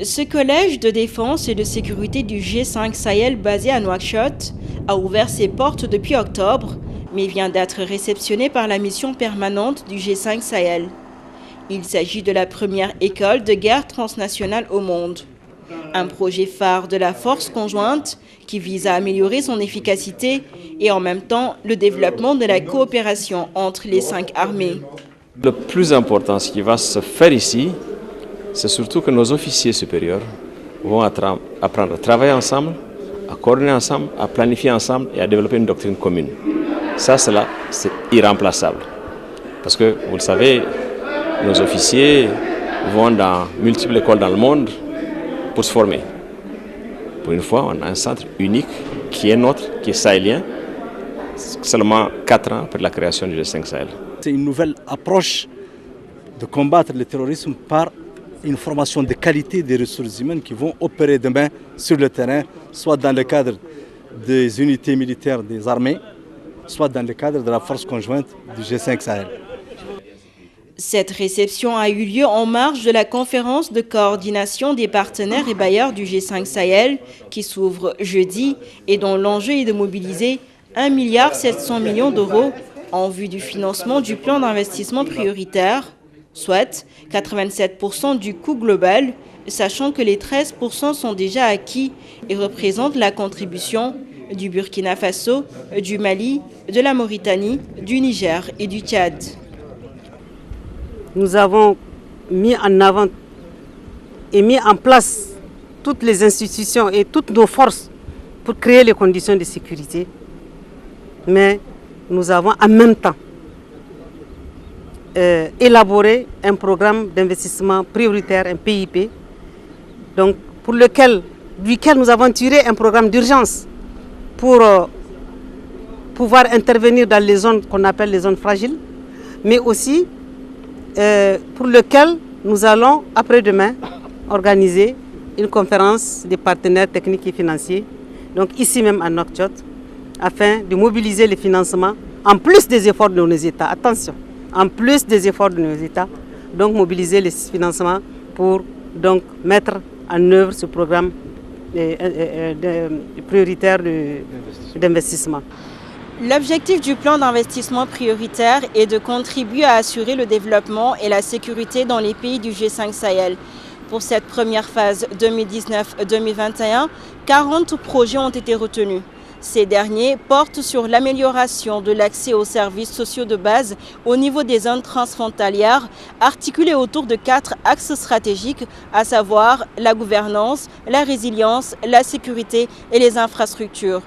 Ce collège de défense et de sécurité du G5 Sahel basé à Nouakchott a ouvert ses portes depuis octobre, mais vient d'être réceptionné par la mission permanente du G5 Sahel. Il s'agit de la première école de guerre transnationale au monde. Un projet phare de la force conjointe qui vise à améliorer son efficacité et en même temps le développement de la coopération entre les 5 armées. Le plus important, ce qui va se faire ici, c'est surtout que nos officiers supérieurs vont apprendre à travailler ensemble, à coordonner ensemble, à planifier ensemble et à développer une doctrine commune. Ça, c'est irremplaçable. Parce que, vous le savez, nos officiers vont dans multiples écoles dans le monde pour se former. Pour une fois, on a un centre unique qui est nôtre, qui est sahélien, seulement 4 ans après la création du G5 Sahel. C'est une nouvelle approche de combattre le terrorisme par une formation de qualité des ressources humaines qui vont opérer demain sur le terrain, soit dans le cadre des unités militaires des armées, soit dans le cadre de la force conjointe du G5 Sahel. Cette réception a eu lieu en marge de la conférence de coordination des partenaires et bailleurs du G5 Sahel qui s'ouvre jeudi et dont l'enjeu est de mobiliser 1,7 milliard d'euros en vue du financement du plan d'investissement prioritaire, soit 87% du coût global, sachant que les 13% sont déjà acquis et représentent la contribution du Burkina Faso, du Mali, de la Mauritanie, du Niger et du Tchad. Nous avons mis en avant et mis en place toutes les institutions et toutes nos forces pour créer les conditions de sécurité. Mais nous avons en même temps élaboré un programme d'investissement prioritaire, un PIP, donc duquel nous avons tiré un programme d'urgence pour pouvoir intervenir dans les zones qu'on appelle les zones fragiles, mais aussi pour lequel nous allons, après-demain, organiser une conférence des partenaires techniques et financiers, donc ici même à Nouakchott, afin de mobiliser les financements, en plus des efforts de nos États. Attention, en plus des efforts de nos États, donc mobiliser les financements pour donc mettre en œuvre ce programme prioritaire d'investissement. L'objectif du plan d'investissement prioritaire est de contribuer à assurer le développement et la sécurité dans les pays du G5 Sahel. Pour cette première phase 2019-2021, 40 projets ont été retenus. Ces derniers portent sur l'amélioration de l'accès aux services sociaux de base au niveau des zones transfrontalières, articulés autour de 4 axes stratégiques, à savoir la gouvernance, la résilience, la sécurité et les infrastructures.